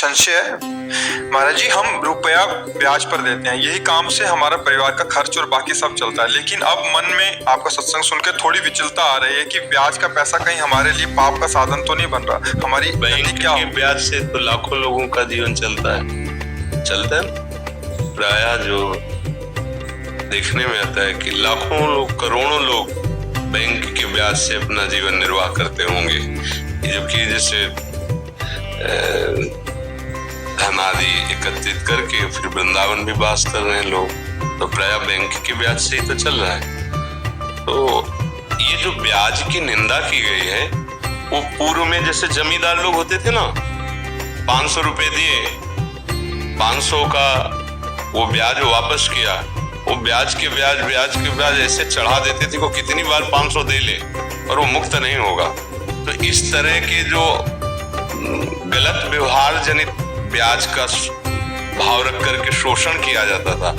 संशय है। महाराज जी, हम रुपया ब्याज पर देते हैं, यही काम से हमारा परिवार का खर्च और बाकी सब चलता है, लेकिन अब मन में आपका सत्संग सुन के थोड़ी विचलता आ रही है कि ब्याज का पैसा कहीं हमारे लिए पाप का साधन तो नहीं बन रहा। हमारी बैंक क्या के ब्याज से तो लाखों लोगों का जीवन चलता है प्रायः जो देखने में आता है कि लाखों लोग, करोड़ों लोग बैंक के ब्याज से अपना जीवन निर्वाह करते होंगे, जबकि जैसे धन आदि एकत्रित करके फिर वृंदावन भी वास कर रहे हैं लोग, तो प्रायः बैंक के ब्याज से ही तो चल रहा है। तो ये जो ब्याज की निंदा की गई है, वो पूर्व में जैसे जमींदार लोग होते थे ना, 500 रुपए दिए, 500 का वो ब्याज वापस किया, वो ब्याज के ब्याज ऐसे चढ़ा देते थे को कितनी बार 500 दे ले और वो मुक्त नहीं होगा। तो इस तरह के जो गलत व्यवहार जनित ब्याज का भाव रख करके शोषण किया जाता था,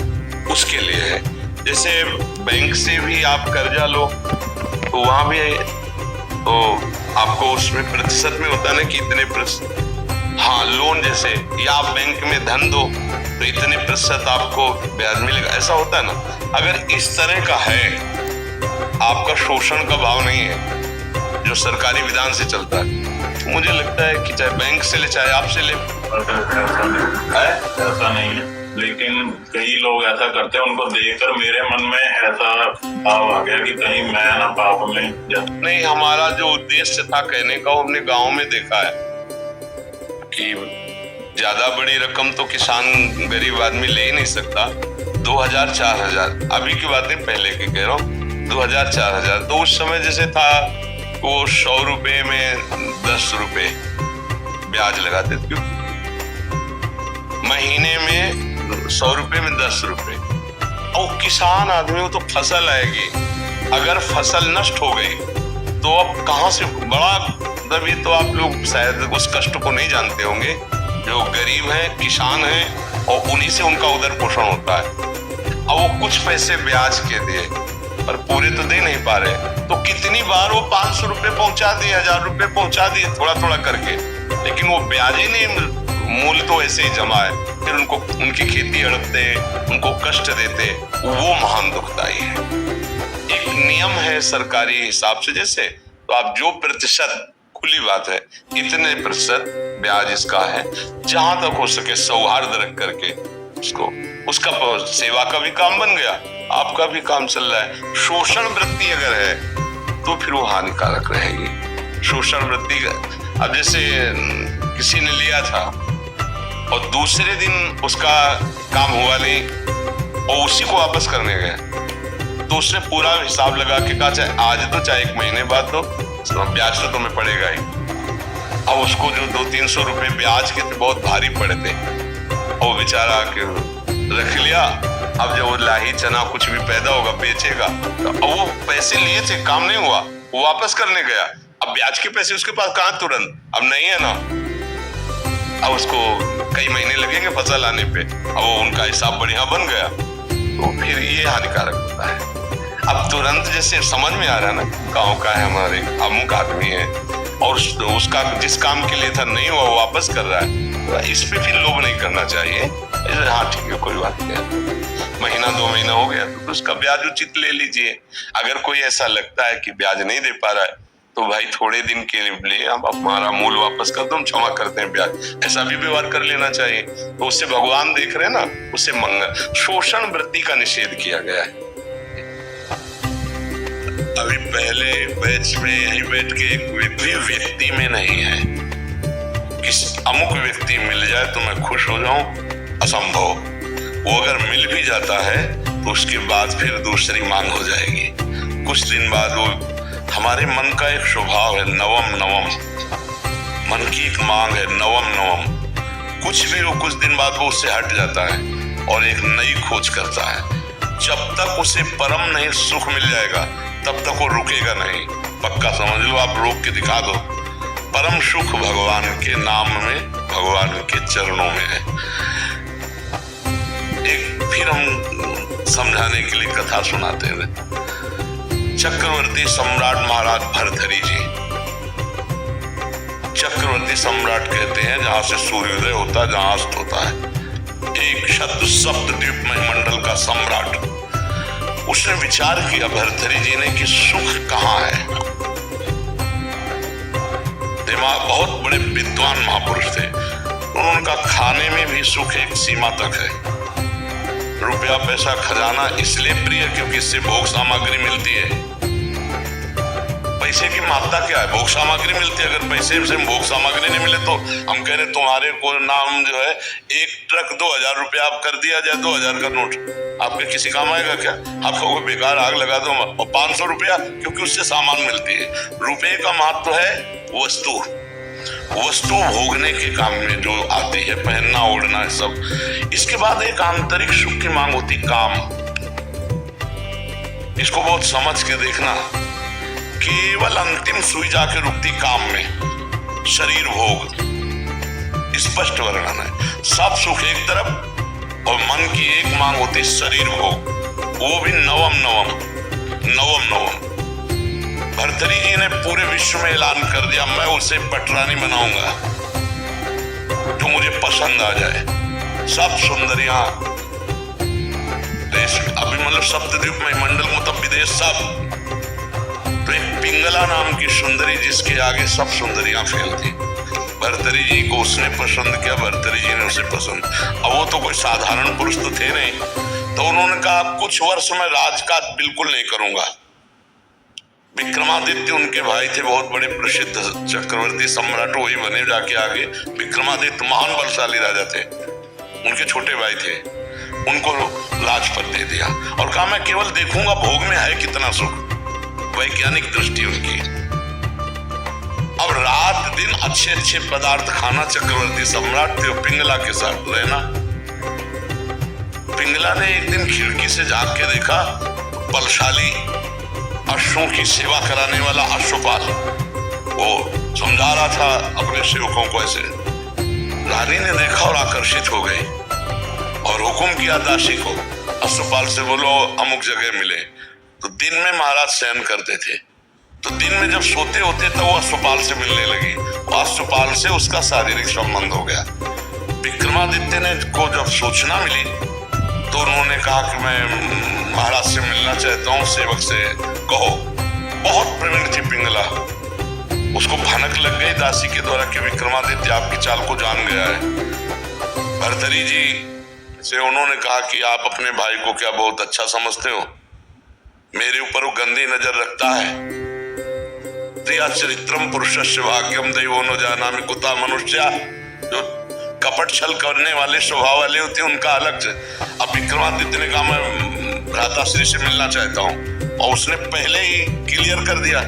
उसके लिए है। जैसे बैंक से भी आप कर्जा लो तो वहां भी तो आपको उसमें प्रतिशत में होता है ना कि इतने प्रतिशत, हाँ लोन जैसे, या आप बैंक में धन दो तो इतने प्रतिशत आपको ब्याज मिलेगा, ऐसा होता है ना। अगर इस तरह का है, आपका शोषण का भाव नहीं है जो सरकारी विधान से चलता है, तो मुझे लगता है कि चाहे बैंक से ले चाहे आपसे ले, ऐसा नहीं है। लेकिन कई लोग ऐसा करते हैं, उनको देखकर मेरे मन में ऐसा भाव आ गया कि कहीं मैं ना पाप में जा। नहीं, हमारा जो उद्देश्य था कहने का, हमने गांव में देखा है कि ज्यादा बड़ी रकम तो किसान गरीब आदमी ले ही नहीं सकता। 2000-4000, अभी की बात नहीं, पहले की कह रहा हूँ, 2000-4000। तो उस समय जैसे था वो 100 रुपए में 10 रुपए ब्याज लगाते थे, महीने में 100 रुपए में 10 रुपए। और किसान आदमी को तो फसल आएगी, अगर फसल नष्ट हो गई तो अब कहाँ से बड़ा, तभी तो आप लोग शायद उस कष्ट को नहीं जानते होंगे, जो गरीब हैं, किसान हैं, और उन्हीं से उनका उदर पोषण होता है। अब वो कुछ पैसे ब्याज के दिए पर पूरे तो दे नहीं पा रहे, तो कितनी बार वो 500 रुपए पहुंचा दिए, 1000 रुपए पहुंचा दिए, थोड़ा थोड़ा करके, लेकिन वो ब्याज ही नहीं, मूल तो ऐसे ही जमा है। फिर उनको उनकी खेती हड़पते, उनको कष्ट देते, वो महान दुखदाई है। एक नियम है सरकारी हिसाब से, जैसे तो आप जो प्रतिशत, खुली बात है, इतने प्रतिशत ब्याज इसका है, जहां तक हो सके सौहार्द रख करके उसको, उसका सेवा का भी काम बन गया, आपका भी काम चल रहा है। शोषण वृत्ति अगर है तो फिर वो हानिकारक रहेगी। शोषण वृत्ति, अब जैसे किसी ने लिया था और दूसरे दिन उसका काम हुआ नहीं और उसी को वापस करने गए, तो उसने पूरा हिसाब लगा के कहा चाहे आज तो चाहे 1 महीने बाद तो ब्याज तो तुम्हें पड़ेगा ही। अब उसको जो 200-300 रुपए ब्याज के थे बहुत भारी पड़े थे, और बेचारा के रख लिया। अब जब वो लाही चना कुछ भी पैदा होगा बेचेगा, तो अब वो पैसे लिए थे, काम नहीं हुआ, वो वापस करने गया, अब ब्याज के पैसे उसके पास कहाँ तुरंत, अब नहीं है ना, अब उसको कई महीने लगेंगे फसल आने पे, अब वो उनका हिसाब बढ़िया बन गया, तो फिर ये हानिकारक होता है। अब तुरंत जैसे समझ में आ रहा है ना, गाँव का है, हमारे अमुक आदमी है और उसका जिस काम के लिए था नहीं हुआ वो वापस कर रहा है, तो इस पे फिर लोभ नहीं करना चाहिए। हाँ ठीक है, कोई बात नहीं, महीना 2 महीना हो गया तो उसका ब्याज उचित ले लीजिए। अगर कोई ऐसा लगता है कि ब्याज नहीं दे पा रहा है तो भाई थोड़े दिन के लिए अब हमारा मूल वापस कर दो, हम क्षमा करते हैं ब्याज, ऐसा भी व्यवहार कर लेना चाहिए। तो उससे भगवान देख रहे हैं ना, उससे मंगल, शोषण वृत्ति का निषेध किया गया है। अभी पहले बैच में यही बैठ के एक भी व्यक्ति में नहीं है, किस अमुक व्यक्ति मिल जाए तो मैं खुश हो जाऊं, असंभव। वो अगर मिल भी जाता है तो उसके बाद फिर दूसरी मांग हो जाएगी। कुछ दिन बाद वो, हमारे मन का एक स्वभाव है नवम नवम, मन की एक मांग है नवम नवम, कुछ भी हो कुछ दिन बाद वो उससे हट जाता है और एक नई खोज करता है। जब तक उसे परम नहीं सुख मिल जाएगा तब तक वो रुकेगा नहीं, पक्का समझ लो, आप रोक के दिखा दो। परम सुख भगवान के नाम में, भगवान के चरणों में है। एक फिर हम समझाने के लिए कथा सुनाते हैं। चक्रवर्ती सम्राट महाराज भर्तृहरि जी, चक्रवर्ती सम्राट कहते हैं, जहां से सूर्योदय होता है, जहां अस्त होता है। एक शत सप्तद्वीप मंडल का सम्राट। उसने विचार किया भर्तृहरि जी ने कि सुख कहाँ है। दिमाग, बहुत बड़े विद्वान महापुरुष थे। उनका खाने में भी सुख एक सीमा तक है। रुपया पैसा खजाना इसलिए प्रिय क्योंकि इससे भोग सामग्री मिलती है। पैसे की मात्रा क्या है? भोग सामग्री मिलती है। अगर पैसे से भोग सामग्री नहीं मिले तो हम कह रहे तुम्हारे को नाम जो है एक ट्रक 2000 रुपया आप कर दिया जाए, 2000 का नोट आपके किसी काम आएगा क्या? आप कहोगे बेकार आग लगा दो। और 500 रुपया क्योंकि उससे सामान मिलती है। रुपये का महत्व है वस्तु भोगने के काम में जो आती है, पहनना ओढ़ना है सब। इसके बाद एक आंतरिक सुख की मांग होती, काम। इसको बहुत समझ के देखना। केवल अंतिम सुई जाके रुकती काम में, शरीर भोग। स्पष्ट वर्णन है। सब सुख एक तरफ और मन की एक मांग होती शरीर भोग, वो भी नवम। भर्तृहरि जी ने पूरे विश्व में ऐलान कर दिया, मैं उसे पटरानी बनाऊंगा जो मुझे पसंद आ जाए। सब सुंदरियां देश, अभी मतलब सप्तद्वीप में मंडल मतलब विदेश सब। तो एक पिंगला नाम की सुंदरी जिसके आगे सब सुंदरियां फेल थी। भर्तृहरि जी को उसने पसंद किया, भर्तृहरि जी ने उसे पसंद। अब वो तो कोई साधारण पुरुष तो थे नहीं, तो उन्होंने कहा कुछ वर्ष में राजकाज बिल्कुल नहीं करूंगा। विक्रमादित्य उनके भाई थे, बहुत बड़े प्रसिद्ध चक्रवर्ती सम्राट, वही बने जाके आगे। विक्रमादित्य महान बलशाली राजा थे, उनके छोटे भाई थे। उनको राजपद दे दिया और कहा मैं केवल देखूंगा भोग में है कितना सुख। वैज्ञानिक दृष्टि उनकी। अब रात दिन अच्छे पदार्थ खाना। चक्रवर्ती सम्राट थे, पिंगला के साथ रहना। पिंगला ने एक दिन खिड़की से झांक के देखा, बलशाली अश्वों की सेवा कराने वाला अश्वपाल वो समझा रहा था अपने सेवकों को ऐसे। रानी ने देखा और आकर्षित हो गई और हुक्म किया दासी को, अश्वपाल से बोलो अमुक जगह मिले। तो दिन में महाराज शयन करते थे, तो दिन में जब सोते होते तो वो अश्वपाल से मिलने लगी और अश्वपाल से उसका शारीरिक संबंध हो गया। विक्रमादित्य ने को जब सूचना मिली तो उन्होंने कहा कि मैं महाराज से मिलना चाहता हूँ, सेवक से कहो। बहुत प्रवीण थी पिंगला, उसको भनक लग गई दासी के द्वारा कि विक्रमादित्य आपकी चाल को जान गया है। भर्तृहरि जी से उन्होंने कहा कि आप अपने भाई को क्या बहुत अच्छा समझते हो? मेरे ऊपर वो गंदी नजर रखता है। प्रिया चरित्रम पुरुषस्य भाग्यम दैवो न जानामि कुता मनुष्य। जो कपट छल करने वाले स्वभाव वाले होते हैं उनका अलग से। अब विक्रमादित्य ने कहा मैं भ्राताश्री से मिलना चाहता हूँ और उसने पहले ही क्लियर कर दिया।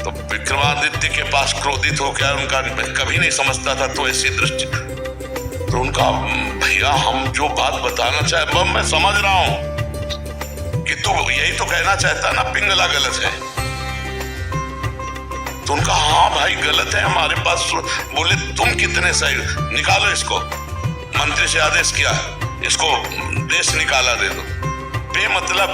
तो विक्रमादित्य के पास क्रोधित हो गया, उनका कभी नहीं समझता था तो ऐसी दृष्टि। तो उनका भैया हम जो बात बताना चाहे मैं समझ रहा हूँ कि तू यही तो कहना चाहता ना पिंगला गलत है। तो उनका हाँ भाई गलत है हमारे पास। बोले तुम कितने सही, निकालो इसको। मंत्री से आदेश किया इसको देश निकाला दे दो। बेमतलब।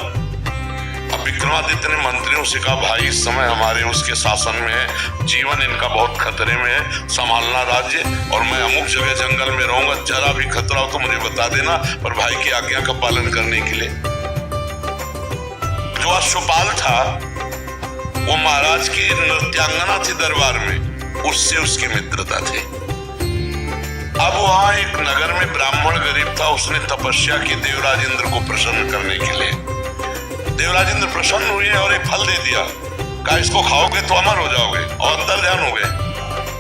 अब विक्रमादित्य ने मंत्रियों से कहा भाई इस समय हमारे उसके शासन में है, जीवन इनका बहुत खतरे में है, संभालना राज्य, और मैं अमुक जगह जंगल में रहूंगा, जरा भी खतरा हो तो मुझे बता देना, पर भाई की आज्ञा का पालन करने के लिए। जो अश्वपाल था वो महाराज की नृत्यांगना थी दरबार में, उससे उसकी मित्रता थी। अब वहां एक नगर में ब्राह्मण गरीब था, उसने तपस्या की देवराज इंद्र को प्रसन्न करने के लिए। देवराज इंद्र प्रसन्न हुए और एक फल दे दिया, कहा इसको खाओगे तो अमर हो जाओगे, और अंतर ध्यान हो गए।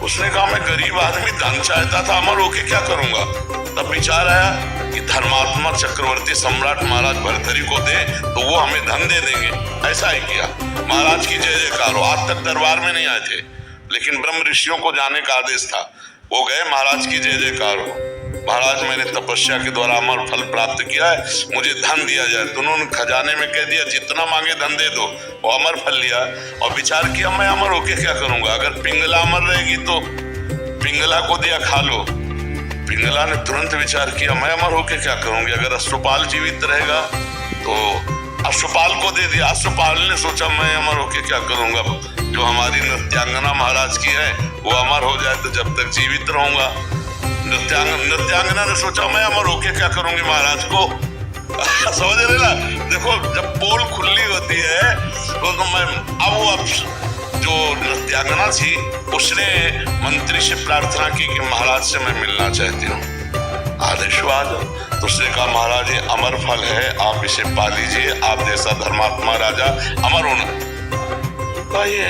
उसने कहा मैं गरीब आदमी धन चाहता था, अमर होके क्या करूंगा। तब विचार आया कि धर्मात्मा चक्रवर्ती सम्राट महाराज भर्तृहरि को दे तो वो हमें धन दे देंगे। ऐसा ही किया। महाराज की जय जयकार हो। आज तक दरबार में नहीं आए थे, लेकिन ब्रह्म ऋषियों को जाने का आदेश था। वो गए, महाराज की जय जयकार हो, महाराज मैंने तपस्या के द्वारा अमर फल प्राप्त किया है, मुझे धन दिया जाए। तो उन्होंने खजाने में कह दिया जितना मांगे धन दे दो। वो अमर फल लिया और विचार किया मैं अमर होके क्या करूंगा, अगर पिंगला अमर रहेगी तो पिंगला को दिया खा लो। पिंगला ने तुरंत विचार किया मैं अमर होके क्या करूंगी, अगर अश्वपाल जीवित रहेगा तो अश्वपाल को दे दिया। अश्वपाल ने सोचा मैं अमर होके क्या करूंगा, जो हमारी नृत्यांगना महाराज की है वो अमर हो जाए तो जब तक जीवित रहूंगा। नृत्यांगना ने सोचा मैं अमर होके क्या करूंगी महाराज को। समझ रहे ना, देखो जब पोल खुली होती है तो मैं अब जो नृत्यांगना थी उसने मंत्री से प्रार्थना की कि महाराज से मैं मिलना चाहती हूँ, आदेशवाद। तो उसने कहा महाराज ये अमर फल है, आप इसे पा लीजिए, आप जैसा धर्मात्मा राजा अमर होना। तो ये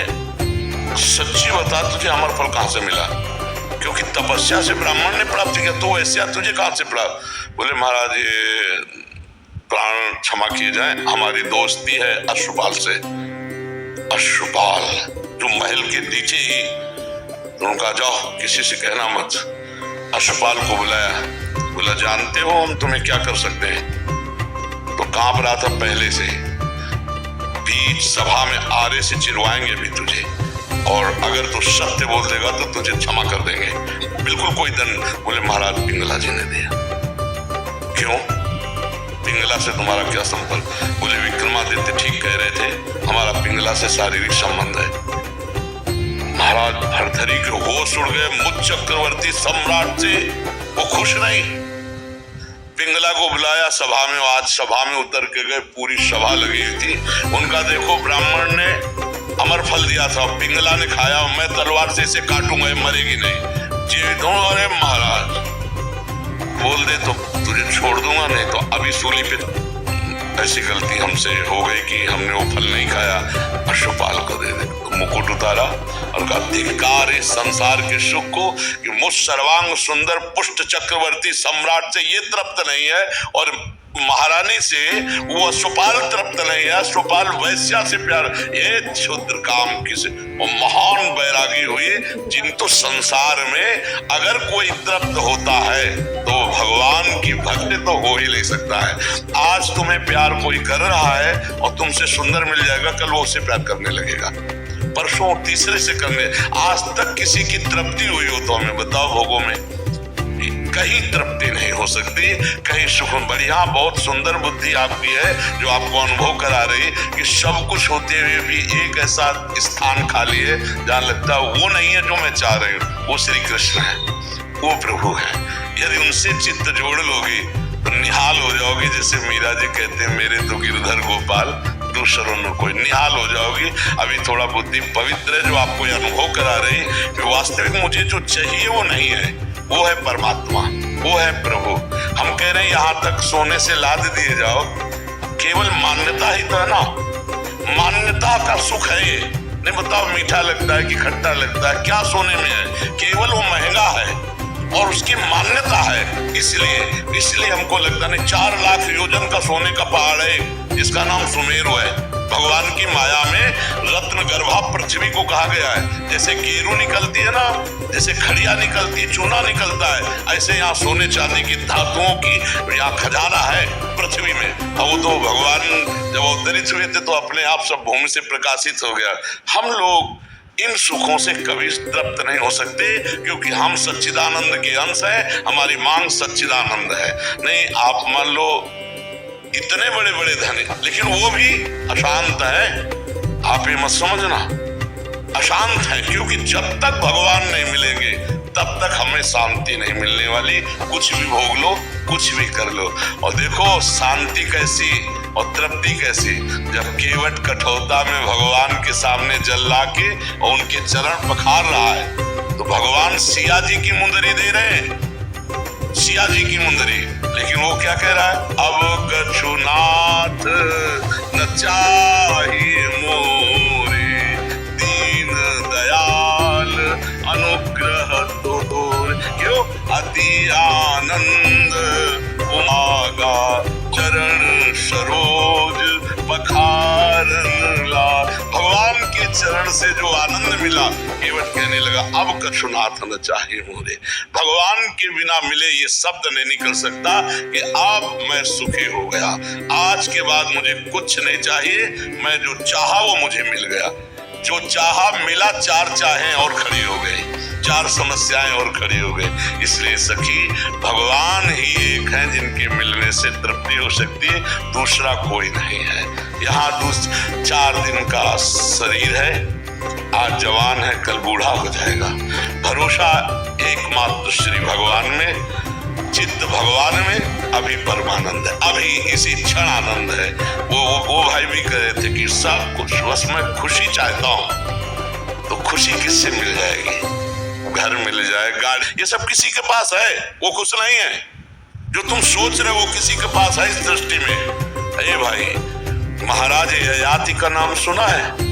सच्ची बता तुझे अमर फल कहाँ से मिला, क्योंकि तपस्या से ब्राह्मण ने प्राप्त किया, तो ऐसा तुझे कहाँ से प्राप्त। बोले महाराज ये प्राण क्षमा किए जाए, हमारी दोस्ती है अश्वपाल से। अश्वपाल जो महल के नीचे ही, उनका जाओ किसी से कहना मत। अश्वपाल को बुलाया, बोला जानते हो हम तुम्हें क्या कर सकते हैं। तो कांप रहा था पहले से, बीच सभा में आरे से चिरवाएंगे भी तुझे, और अगर तू सत्य बोल देगा तो तुझे क्षमा कर देंगे, बिल्कुल कोई दंड। बोले महाराज पिंगला जी ने दिया। क्यों, पिंगला से तुम्हारा क्या संपर्क। बोले विक्रमादित्य ठीक कह रहे थे, हमारा पिंगला से शारीरिक संबंध है। महाराज भरथरी के होश उड़ गए, मुझ चक्रवर्ती सम्राट से वो खुश नहीं। पिंगला को बुलाया सभा में, आज सभा में उतर के गए, पूरी सभा लगी हुई थी। उनका देखो ब्राह्मण ने अमर फल दिया था, पिंगला ने खाया, मैं तलवार से इसे काटूंगा, मरेगी नहीं, जीवित हूं। अरे महाराज बोल दे तो तुझे छोड़ दूंगा, नहीं तो अभी सूली पे। ऐसी गलती हमसे हो गई कि हमने वो फल नहीं खाया, अश्वपाल को दे दे। तो मुकुट उतारा और कहा धिक्कार इस संसार के सुख को कि मुझ सर्वांग सुंदर पुष्ट चक्रवर्ती सम्राट से ये तृप्त नहीं है, और महारानी से वो अश्वपाल तृप्त नहीं है। अश्वपाल वैश्या से प्यार, ये क्षुद्र काम किसे। वो महान बैरागी हुई जिनको संसार में अगर कोई तृप्त होता है तो भगवान की भक्ति तो हो ही नहीं सकता है। आज तुम्हें प्यार कोई कर रहा है और तुमसे सुंदर मिल जाएगा, कल वो उससे प्यार करने लगेगा, परसों तीसरे से करने। आज तक किसी की तृप्ति हुई हो तो हमें बताओ, भोगों में कहीं तृप्ति नहीं हो सकती, कहीं सुख। बढ़िया बहुत सुंदर बुद्धि आपकी है जो आपको अनुभव करा रही कि सब कुछ होते हुए भी एक ऐसा स्थान खाली है जहाँ लगता है वो नहीं है जो मैं चाह रही हूँ। वो श्री कृष्ण है, वो प्रभु है। यदि उनसे चित्त जोड़ लोगी तो निहाल हो जाओगी। जैसे मीरा जी कहते हैं मेरे तो गिरधर गोपाल दूसरों ने कोई, निहाल हो जाओगी। अभी थोड़ा बुद्धि पवित्र है जो आपको ये अनुभव करा रही कि वास्तविक मुझे जो चाहिए वो नहीं है, वो है परमात्मा, वो है प्रभु। हम कह रहे हैं यहाँ तक सोने से लाद दिए जाओ, केवल मान्यता ही तो है ना, मान्यता का सुख है ये। नहीं बताओ मीठा लगता है कि खट्टा लगता है, क्या सोने में है, केवल वो महंगा है और उसकी मान्यता है। इसलिए हमको लगता नहीं 4 लाख योजन का सोने का पहाड़ है जिसका नाम सुमेरु है। भगवान की माया में रत्न गर्भा पृथ्वी को कहा गया है। जैसे गेरू निकलती है ना, जैसे खड़िया निकलती है, चूना निकलता है, ऐसे यहाँ सोने चांदी की धातुओं की यहाँ खजाना है पृथ्वी में। अब वो तो भगवान जब अवतरित हुए थे तो अपने आप सब भूमि से प्रकाशित हो गया। हम लोग इन सुखों से कभी तृप्त नहीं हो सकते क्योंकि हम सच्चिदानंद के अंश हैं, हमारी मांग सच्चिदानंद है। नहीं आप मान लो इतने बड़े बड़े धनी, लेकिन वो भी अशांत है। आप ये मत समझना, अशांत है, क्योंकि जब तक भगवान नहीं मिलेंगे तब तक हमें शांति नहीं मिलने वाली। कुछ भी भोग लो, कुछ भी कर लो। और देखो शांति कैसी और तृप्ति कैसी, जब केवट कठौता में भगवान के सामने जल ला के और उनके चरण पखार रहा है तो भगवान सिया जी की मुंदरी दे रहे हैं, सिया जी की मुंदरी। लेकिन वो क्या कह रहा है, अब कछुनाथ न चाहिए मोरे, दीन दयाल अनुग्रह तोर। क्यों, अति आनंद उमागा चरण सरोज पखारन ला। भगवान के चरण से जो आनंद मिला, केवट कहने लगा अब कछुनाथ न चाहिए मोरे। भगवान के बिना मिले ये शब्द नहीं निकल सकता कि अब मैं सुखी हो गया, आज के बाद मुझे कुछ नहीं चाहिए, मैं जो चाहा वो मुझे मिल गया। जो चाहा मिला, 4 चाहें और खड़ी हो गई, 4 समस्याएं और खड़ी हो गई। इसलिए सखी भगवान ही एक है जिनके मिलने से तृप्ति हो सकती है, दूसरा कोई नहीं है। यहाँ 4 दिन का शरीर है, आज जवान है कल बूढ़ा हो जाएगा। भरोसा एकमात्र श्री भगवान में, चित्त भगवान में, अभी परमानंद है, अभी इसी क्षण आनंद है। वो भाई भी कह रहे थे कि सब कुछ बस मैं खुशी चाहता हूँ, तो खुशी किससे मिल जाएगी? घर मिल जाए, गाड़ी, ये सब किसी के पास है, वो खुश नहीं है। जो तुम सोच रहे हो वो किसी के पास है इस दृष्टि में। अरे भाई, महाराज ययाति का नाम सुना है?